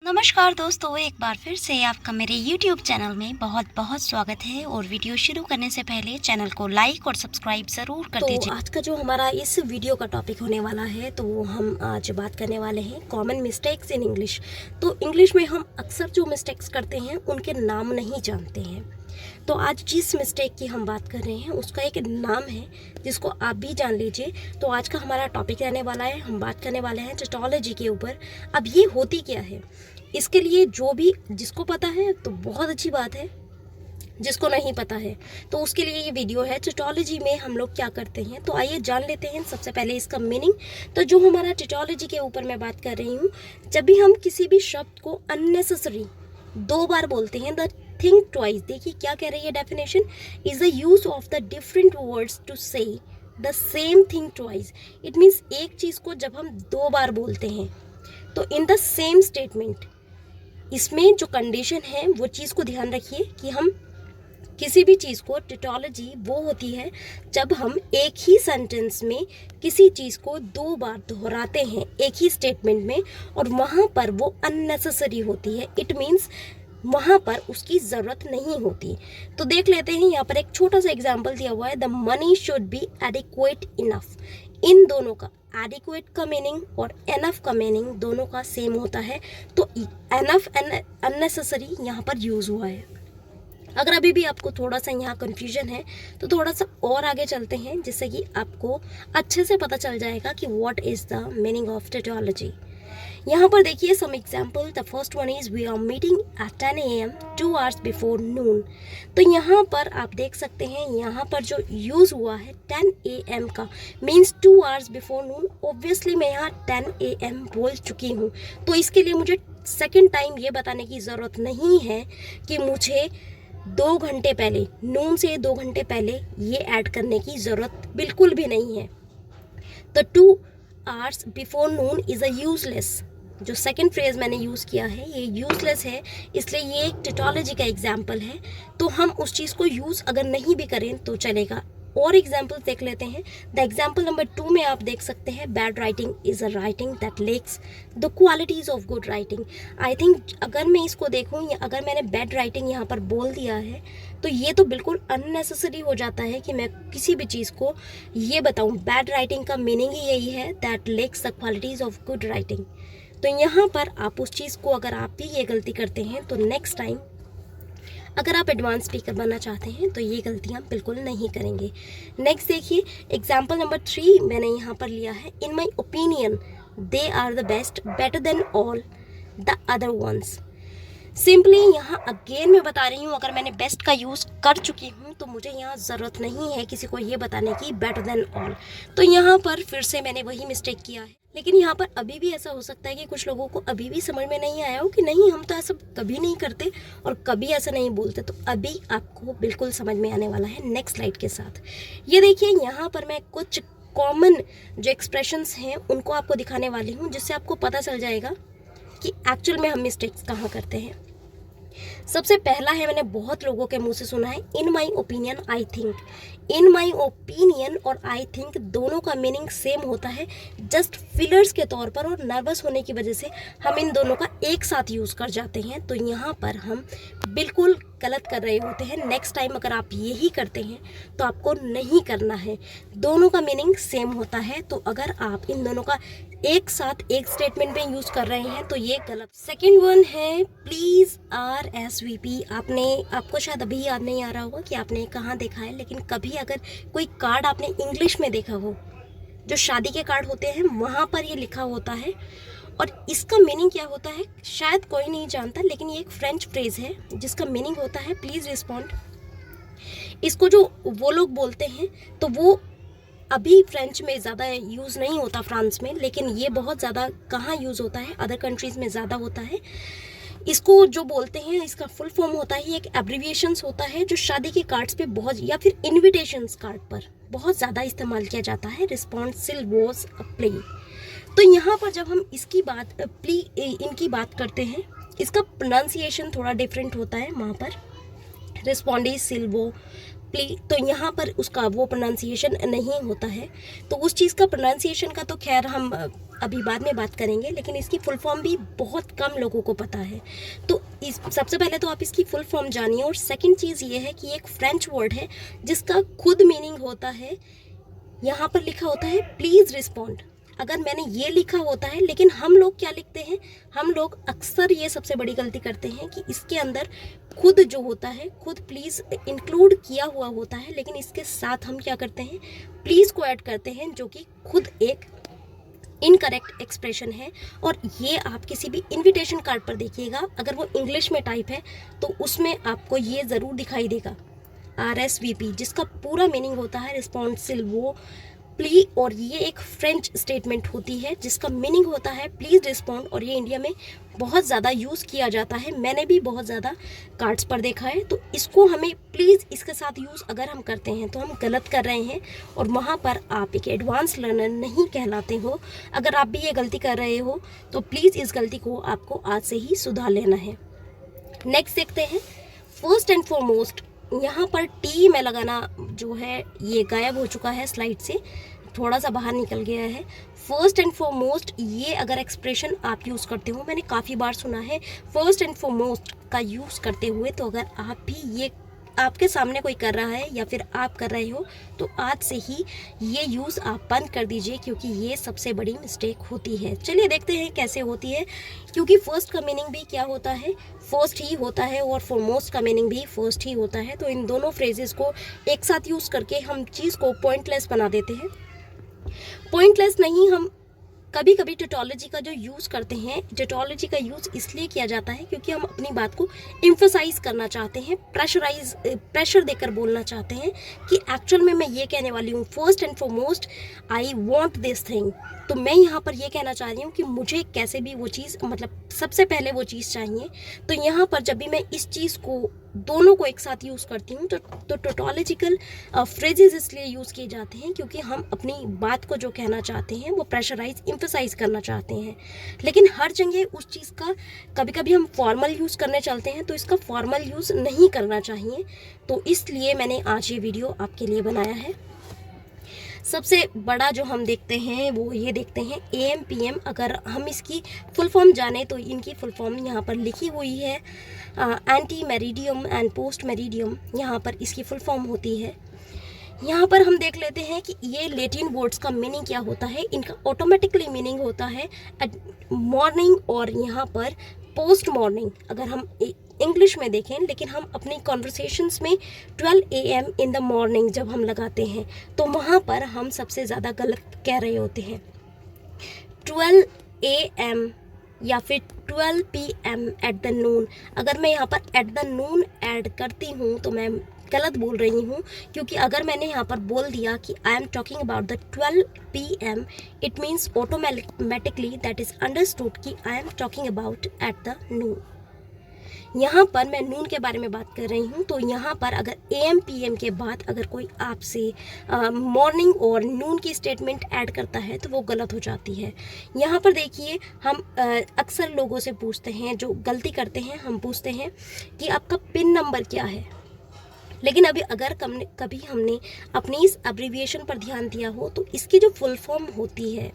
नमस्कार दोस्तों, एक बार फिर से आपका मेरे YouTube चैनल में बहुत बहुत स्वागत है। और वीडियो शुरू करने से पहले चैनल को लाइक और सब्सक्राइब ज़रूर कर दीजिए। आज का जो हमारा इस वीडियो का टॉपिक होने वाला है, तो वो हम आज बात करने वाले हैं कॉमन मिस्टेक्स इन इंग्लिश। तो इंग्लिश में हम अक्सर जो मिस्टेक्स करते हैं उनके नाम नहीं जानते हैं। तो आज जिस मिस्टेक की हम बात कर रहे हैं उसका एक नाम है जिसको आप भी जान लीजिए। तो आज का हमारा टॉपिक रहने वाला है, हम बात करने वाले हैं टेटोलॉजी के ऊपर। अब ये होती क्या है, इसके लिए जो भी जिसको पता है तो बहुत अच्छी बात है, जिसको नहीं पता है तो उसके लिए ये वीडियो है। टेटोलॉजी में हम लोग क्या करते हैं, तो आइए जान लेते हैं सबसे पहले इसका मीनिंग। तो जो हमारा टेटोलॉजी के ऊपर मैं बात कर रही हूँ, जब भी हम किसी भी शब्द को अननेसेसरी दो बार बोलते हैं, द थिंक ट्वाइस, देखिए क्या कह रही है definition, is the use of the different words to say the same thing twice. It means एक चीज़ को जब हम दो बार बोलते हैं तो इन द सेम स्टेटमेंट, इसमें जो कंडीशन है वो चीज़ को ध्यान रखिए कि हम किसी भी चीज़ को, टेटोलॉजी वो होती है जब हम एक ही सेंटेंस में किसी चीज़ को दो बार दोहराते हैं एक ही स्टेटमेंट में, और वहाँ पर वो अननेसेसरी होती है। इट मीन्स वहाँ पर उसकी ज़रूरत नहीं होती। तो देख लेते हैं, यहाँ पर एक छोटा सा एग्जाम्पल दिया हुआ है, the money should be adequate enough. इन दोनों का, एडिक्वेट का मीनिंग और एनफ का मीनिंग दोनों का सेम होता है। तो एनफ एंड अननेसेसरी यहाँ पर यूज़ हुआ है। अगर अभी भी आपको थोड़ा सा यहाँ कन्फ्यूजन है तो थोड़ा सा और आगे चलते हैं, जिससे कि आपको अच्छे से पता चल जाएगा कि what is the meaning of tautology. यहाँ पर देखिए some example. The first one is we are meeting at 10 AM 2 hours before noon. तो यहाँ पर आप देख सकते हैं, यहाँ पर जो यूज़ हुआ है 10 AM का, मीन्स 2 hours बिफोर नून। ऑब्वियसली मैं यहाँ 10 AM बोल चुकी हूँ, तो इसके लिए मुझे सेकेंड टाइम ये बताने की ज़रूरत नहीं है कि मुझे 2 घंटे पहले, नून से 2 घंटे पहले ये ऐड करने की ज़रूरत बिल्कुल भी नहीं है। तो 2 hours before Noon is a useless. जो सेकंड फ्रेज मैंने यूज़ किया है ये यूजलेस है, इसलिए ये एक टेटोलॉजी का एग्जाम्पल है। तो हम उस चीज़ को यूज़ अगर नहीं भी करें तो चलेगा। और एग्जाम्पल देख लेते हैं। द एग्जाम्पल नंबर 2 में आप देख सकते हैं, bad writing is a writing that lacks the qualities of good writing. I think अगर मैं इसको देखूँ, या अगर मैंने बैड राइटिंग यहाँ पर बोल दिया है, तो ये तो बिल्कुल अननेसेसरी हो जाता है कि मैं किसी भी चीज़ को ये बताऊँ। बैड राइटिंग का मीनिंग ही यही है, that lacks the qualities of good writing. तो यहाँ पर आप उस चीज़ को, अगर आप भी ये गलती करते हैं तो नेक्स्ट टाइम अगर आप एडवांस स्पीकर बनना चाहते हैं तो ये गलतियाँ बिल्कुल नहीं करेंगे। नेक्स्ट देखिए, एग्जाम्पल नंबर 3 मैंने यहाँ पर लिया है, in my opinion they are the best, better than all the other ones. Simply यहाँ अगेन मैं बता रही हूँ, अगर मैंने बेस्ट का यूज़ कर चुकी हूँ तो मुझे यहाँ ज़रूरत नहीं है किसी को ये बताने की बेटर देन ऑल। तो यहाँ पर फिर से मैंने वही मिस्टेक किया है। लेकिन यहाँ पर अभी भी ऐसा हो सकता है कि कुछ लोगों को अभी भी समझ में नहीं आया हो कि नहीं, हम तो ऐसा कभी नहीं करते और कभी ऐसा नहीं बोलते। तो अभी आपको बिल्कुल समझ में आने वाला है नेक्स्ट स्लाइड के साथ। ये देखिए, यहाँ पर मैं कुछ कॉमन जो एक्सप्रेशंस हैं उनको आपको दिखाने वाली हूँ, जिससे आपको पता चल जाएगा कि एक्चुअल में हम मिस्टेक्स कहाँ करते हैं। सबसे पहला है, मैंने बहुत लोगों के मुंह से सुना है, in my opinion I think. In my opinion और आई थिंक दोनों का मीनिंग सेम होता है, जस्ट फिलर्स के तौर पर और नर्वस होने की वजह से हम इन दोनों का एक साथ यूज़ कर जाते हैं। तो यहाँ पर हम बिल्कुल गलत कर रहे होते हैं। नेक्स्ट टाइम अगर आप यही करते हैं तो आपको नहीं करना है। दोनों का मीनिंग सेम होता है, तो अगर आप इन दोनों का एक साथ एक स्टेटमेंट में यूज़ कर रहे हैं तो ये गलत। सेकेंड वन है प्लीज़ RSVP। आपको शायद अभी याद नहीं आ रहा होगा कि आपने कहाँ देखा है, लेकिन कभी अगर कोई कार्ड आपने इंग्लिश में देखा हो, जो शादी के कार्ड होते हैं वहाँ पर ये लिखा होता है। और इसका मीनिंग क्या होता है शायद कोई नहीं जानता, लेकिन ये एक फ्रेंच फ्रेज़ है जिसका मीनिंग होता है प्लीज़ रिस्पॉन्ड। इसको जो वो लोग बोलते हैं, तो वो अभी फ्रेंच में ज़्यादा यूज़ नहीं होता फ्रांस में, लेकिन ये बहुत ज़्यादा कहाँ यूज़ होता है, अदर कंट्रीज़ में ज़्यादा होता है। इसको जो बोलते हैं, इसका फुल फॉर्म होता है, एक एब्रीविएशंस होता है जो शादी के कार्ड्स पे बहुत, या फिर इनविटेशंस कार्ड पर बहुत ज़्यादा इस्तेमाल किया जाता है, रिस्पॉन्सिल वॉज अ प्ले। तो यहाँ पर जब हम इसकी बात इनकी बात करते हैं, इसका प्रोनाउंसिएशन थोड़ा डिफरेंट होता है वहाँ पर। रिस्पॉन्डी सिल्वो प्ली, तो यहाँ पर उसका वो प्रोनाउंसिएशन नहीं होता है। तो उस चीज़ का प्रोनाउंसिएशन का तो खैर हम अभी बाद में बात करेंगे, लेकिन इसकी फुल फॉर्म भी बहुत कम लोगों को पता है। तो इस सबसे पहले तो आप इसकी फुल फॉर्म जानिए। और सेकंड चीज़ ये है कि एक फ्रेंच वर्ड है जिसका खुद मीनिंग होता है, यहाँ पर लिखा होता है प्लीज़ रिस्पॉन्ड। अगर मैंने ये लिखा होता है, लेकिन हम लोग क्या लिखते हैं, हम लोग अक्सर ये सबसे बड़ी गलती करते हैं कि इसके अंदर खुद जो होता है, खुद प्लीज़ इंक्लूड किया हुआ होता है, लेकिन इसके साथ हम क्या करते हैं, प्लीज़ को ऐड करते हैं, जो कि खुद एक इनकरेक्ट एक्सप्रेशन है। और ये आप किसी भी इनविटेशन कार्ड पर देखिएगा, अगर वो इंग्लिश में टाइप है तो उसमें आपको ये ज़रूर दिखाई देगा RSVP, जिसका पूरा मीनिंग होता है रिस्पॉन्सिबल प्ली। और ये एक फ्रेंच स्टेटमेंट होती है जिसका मीनिंग होता है प्लीज़ रिस्पॉन्ड। और ये इंडिया में बहुत ज़्यादा यूज़ किया जाता है, मैंने भी बहुत ज़्यादा कार्ड्स पर देखा है। तो इसको हमें प्लीज़ इसके साथ यूज़ अगर हम करते हैं तो हम गलत कर रहे हैं, और वहाँ पर आप एक एडवांस लर्नर नहीं कहलाते हो। अगर आप भी ये गलती कर रहे हो तो प्लीज़ इस गलती को आपको आज से ही सुधार लेना है। नेक्स्ट देखते हैं, फर्स्ट एंड फॉरमोस्ट। यहाँ पर टी में लगाना जो है ये गायब हो चुका है स्लाइड से, थोड़ा सा बाहर निकल गया है। फर्स्ट एंड फॉरमोस्ट, ये अगर एक्सप्रेशन आप यूज़ करते हो, मैंने काफ़ी बार सुना है फर्स्ट एंड फॉरमोस्ट का यूज़ करते हुए, तो अगर आप भी ये आपके सामने कोई कर रहा है या फिर आप कर रहे हो तो आज से ही ये यूज़ आप बंद कर दीजिए, क्योंकि ये सबसे बड़ी मिस्टेक होती है। चलिए देखते हैं कैसे होती है, क्योंकि फर्स्ट का मीनिंग भी क्या होता है, फर्स्ट ही होता है, और फॉरमोस्ट का मीनिंग भी फर्स्ट ही होता है। तो इन दोनों फ्रेजेस को एक साथ यूज़ करके हम चीज़ को पॉइंटलेस बना देते हैं। पॉइंटलेस नहीं, हम कभी कभी टेटोलॉजी का जो यूज़ करते हैं, टेटोलॉजी का यूज़ इसलिए किया जाता है क्योंकि हम अपनी बात को एम्फसाइज करना चाहते हैं, प्रेशर देकर बोलना चाहते हैं कि एक्चुअल में मैं ये कहने वाली हूँ, first and foremost I want this thing. तो मैं यहाँ पर ये कहना चाह रही हूँ कि मुझे कैसे भी वो चीज़, मतलब सबसे पहले वो चीज़ चाहिए। तो यहाँ पर जब भी मैं इस चीज़ को दोनों को एक साथ यूज़ करती हूँ तो टोटोलॉजिकल फ्रेजेस इसलिए यूज़ किए जाते हैं क्योंकि हम अपनी बात को जो कहना चाहते हैं वो प्रेशराइज एम्फसाइज करना चाहते हैं। लेकिन हर जगह उस चीज़ का कभी कभी हम फॉर्मल यूज़ करने चलते हैं, तो इसका फॉर्मल यूज़ नहीं करना चाहिए। तो इसलिए मैंने आज ये वीडियो आपके लिए बनाया है। सबसे बड़ा जो हम देखते हैं वो ये देखते हैं AM PM। अगर हम इसकी फुल फॉर्म जाने तो इनकी फुल फॉर्म यहाँ पर लिखी हुई है, anti meridiem and post meridiem, यहाँ पर इसकी फुल फॉर्म होती है। यहाँ पर हम देख लेते हैं कि ये लैटिन वर्ड्स का मीनिंग क्या होता है। इनका ऑटोमेटिकली मीनिंग होता है मॉर्निंग, और यहाँ पर पोस्ट मॉर्निंग अगर हम इंग्लिश में देखें, लेकिन हम अपनी कॉन्वर्सेशंस में 12 AM इन द मॉर्निंग जब हम लगाते हैं तो वहाँ पर हम सबसे ज़्यादा गलत कह रहे होते हैं। 12 AM या फिर 12 PM एट द नून, अगर मैं यहाँ पर एट द नून ऐड करती हूँ तो मैं गलत बोल रही हूँ, क्योंकि अगर मैंने यहाँ पर बोल दिया कि I am talking about the 12 PM, it means automatically that is understood कि I am talking about at the noon. यहाँ पर मैं नून के बारे में बात कर रही हूँ, तो यहाँ पर अगर AM PM के बाद अगर कोई आपसे मॉर्निंग और नून की स्टेटमेंट ऐड करता है तो वो गलत हो जाती है। यहाँ पर देखिए, हम अक्सर लोगों से पूछते हैं, जो गलती करते हैं, हम पूछते हैं कि आपका पिन नंबर क्या है। लेकिन अभी अगर कभी हमने अपनी इस अब्रिविएशन पर ध्यान दिया हो तो इसकी जो फुल फॉर्म होती है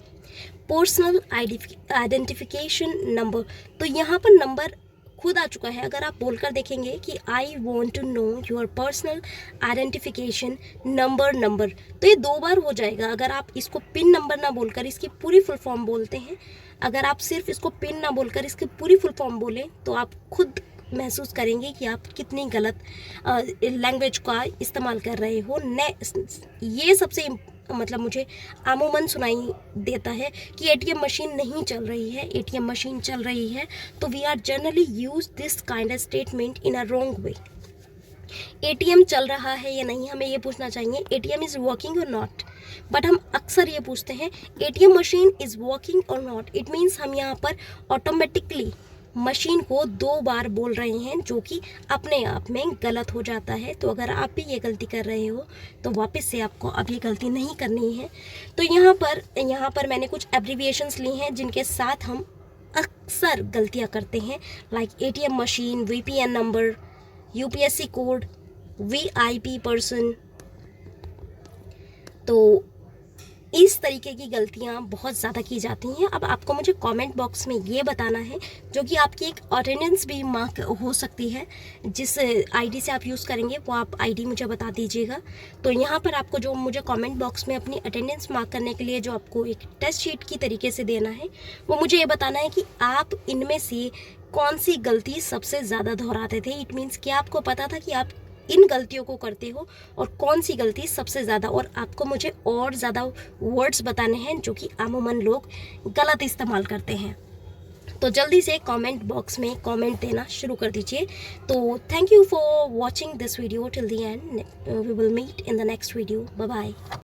पर्सनल आइडेंटिफिकेशन नंबर, तो यहाँ पर नंबर खुद आ चुका है। अगर आप बोलकर देखेंगे कि I want to know your personal identification number, तो ये 2 बार हो जाएगा। अगर आप इसको पिन नंबर ना बोलकर इसकी पूरी फुल फॉर्म बोलते हैं, अगर आप सिर्फ इसको पिन ना बोलकर इसकी पूरी फुल फॉर्म बोलें तो आप खुद महसूस करेंगे कि आप कितनी गलत लैंग्वेज का इस्तेमाल कर रहे हो। ये सबसे मतलब मुझे अमूमन सुनाई देता है कि ATM मशीन नहीं चल रही है, ATM मशीन चल रही है। तो we are generally use this kind of statement in a wrong way. ATM चल रहा है या नहीं, हमें ये पूछना चाहिए ATM इज़ वर्किंग और नॉट, बट हम अक्सर ये पूछते हैं ATM मशीन इज़ वर्किंग और नॉट। इट मीन्स हम यहाँ पर ऑटोमेटिकली मशीन को 2 बार बोल रहे हैं, जो कि अपने आप में गलत हो जाता है। तो अगर आप भी ये गलती कर रहे हो तो वापस से आपको अब ये गलती नहीं करनी है। तो यहाँ पर मैंने कुछ एब्रीविएशंस ली हैं जिनके साथ हम अक्सर गलतियाँ करते हैं, like ATM machine, VPN number, UPSC code, VIP person. तो इस तरीके की गलतियाँ बहुत ज़्यादा की जाती हैं। अब आपको मुझे कमेंट बॉक्स में ये बताना है, जो कि आपकी एक अटेंडेंस भी मार्क हो सकती है, जिस आईडी से आप यूज़ करेंगे वो आप आईडी मुझे बता दीजिएगा। तो यहाँ पर आपको जो मुझे कमेंट बॉक्स में अपनी अटेंडेंस मार्क करने के लिए जो आपको एक टेस्ट शीट की तरीके से देना है, वो मुझे ये बताना है कि आप इनमें से कौन सी गलती सबसे ज़्यादा दोहराते थे। इट मीन्स कि आपको पता था कि आप इन गलतियों को करते हो और कौन सी गलती सबसे ज़्यादा, और आपको मुझे और ज़्यादा वर्ड्स बताने हैं जो कि अमूमन लोग गलत इस्तेमाल करते हैं। तो जल्दी से कमेंट बॉक्स में कमेंट देना शुरू कर दीजिए। तो thank you for watching this video till the end. We will meet in the next video. Bye bye.